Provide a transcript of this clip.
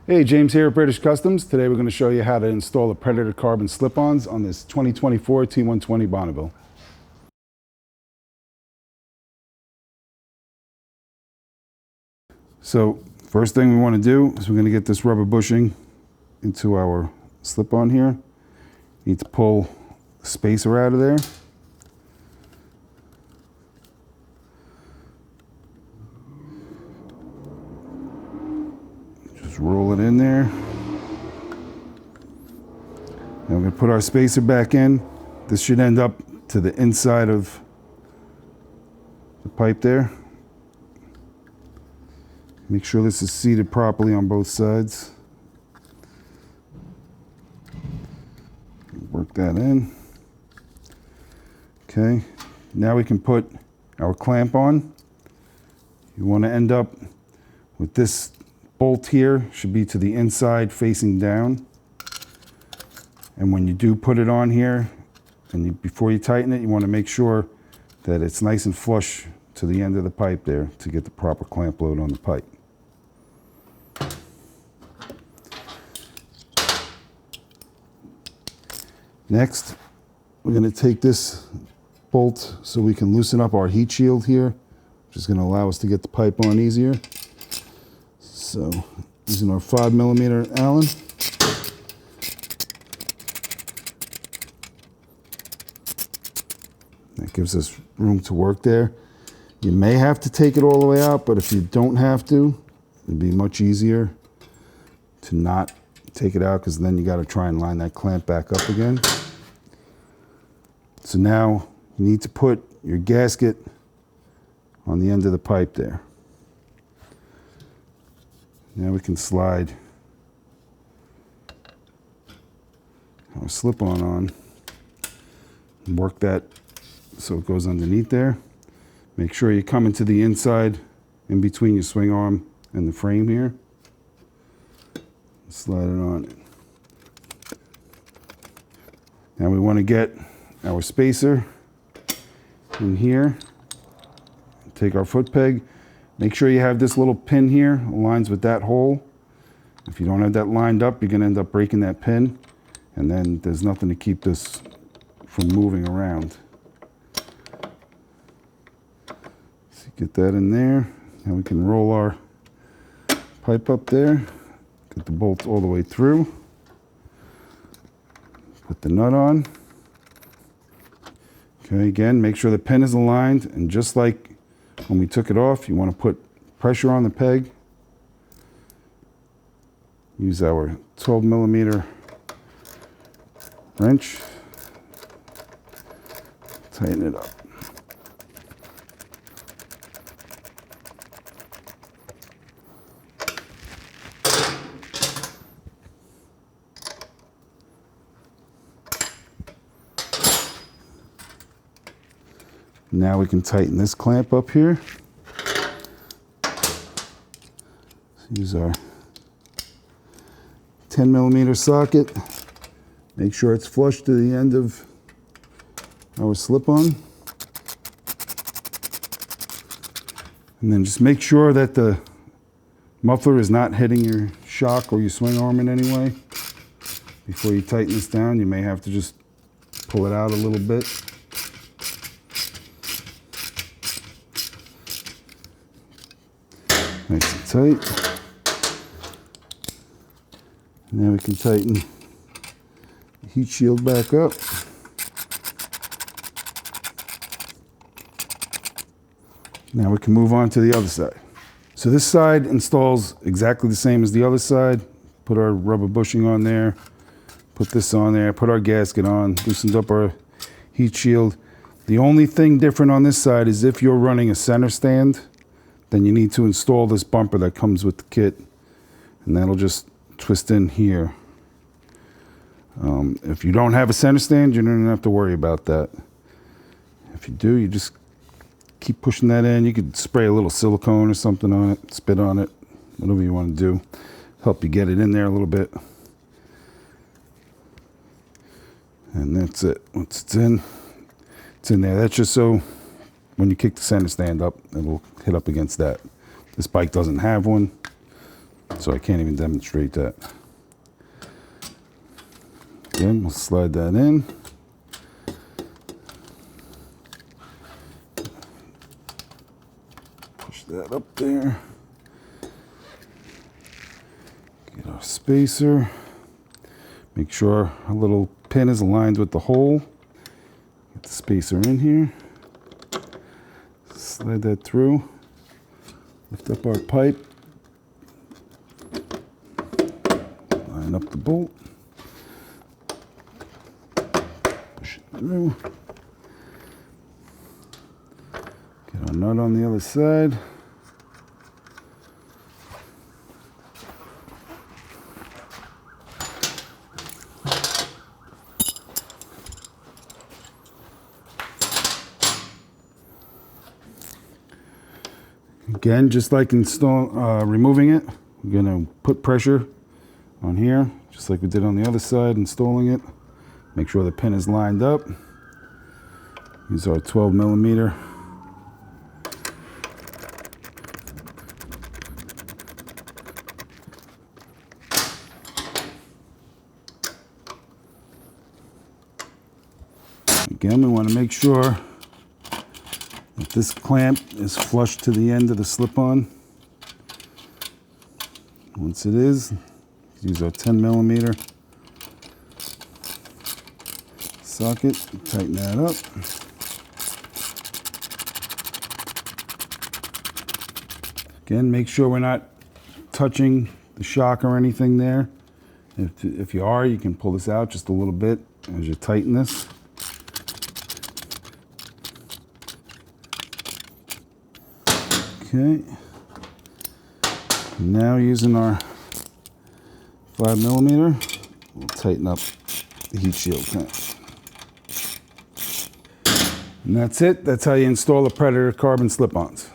Hey, James here at British Customs. Today we're going to show you how to install the Predator carbon slip-ons on this 2024 T120 Bonneville. So first thing we want to do is we're going to get this rubber bushing into our slip-on here. You need to pull the spacer out of there. Just roll it in there. Now we're going to put our spacer back in. This should end up to the inside of the pipe there. Make sure this is seated properly on both sides. Work that in. Okay, now we can put our clamp on. You want to end up with this bolt here, should be to the inside facing down. And when you do put it on here, and before you tighten it, you want to make sure that it's nice and flush to the end of the pipe there to get the proper clamp load on the pipe. Next, we're going to take this bolt so we can loosen up our heat shield here, which is going to allow us to get the pipe on easier. So, using our 5mm Allen. That gives us room to work there. You may have to take it all the way out, but if you don't have to, it'd be much easier to not take it out, because then you got to try and line that clamp back up again. So now you need to put your gasket on the end of the pipe there. Now we can slide our slip-on on and work that so it goes underneath there. Make sure you come into the inside in between your swing arm and the frame here. Slide it on. Now we want to get our spacer in here. Take our foot peg. Make sure you have this little pin here, aligns with that hole. If you don't have that lined up, you're going to end up breaking that pin, and then there's nothing to keep this from moving around. So get that in there. Now we can roll our pipe up there. Get the bolt all the way through. Put the nut on. Okay, again, make sure the pin is aligned, and just like when we took it off, you want to put pressure on the peg. Use our 12mm wrench. Tighten it up. Now we can tighten this clamp up here. Use our 10mm socket. Make sure it's flush to the end of our slip-on. And then just make sure that the muffler is not hitting your shock or your swing arm in any way. Before you tighten this down, you may have to just pull it out a little bit. Nice and tight. Now we can tighten the heat shield back up. Now we can move on to the other side. So this side installs exactly the same as the other side. Put our rubber bushing on there, put this on there, put our gasket on, loosened up our heat shield. The only thing different on this side is if you're running a center stand, then you need to install this bumper that comes with the kit, and that'll just twist in here. If you don't have a center stand, you don't have to worry about that. If you do, you just keep pushing that in. You could spray a little silicone or something on it, spit on it, whatever you want to do. Help you get it in there a little bit. And that's it. Once it's in there. That's just so when you kick the center stand up, it will hit up against that. This bike doesn't have one, So I can't even demonstrate that. Again, we'll slide that in. Push that up there. Get our spacer. Make sure our little pin is aligned with the hole. Get the spacer in here. Slide that through. Lift up our pipe. Line up the bolt. Push it through. Get our nut on the other side. Again, just like removing it, we're going to put pressure on here, just like we did on the other side, installing it. Make sure the pin is lined up. Use our 12 millimeter. Again, we want to make sure that this clamp is flush to the end of the slip-on. Once it is, use our 10 millimeter socket, tighten that up. Again, make sure we're not touching the shock or anything there. If you are, you can pull this out just a little bit as you tighten this. Okay. Now using our 5 millimeter, we'll tighten up the heat shield tank. And that's it. That's how you install the Predator carbon slip-ons.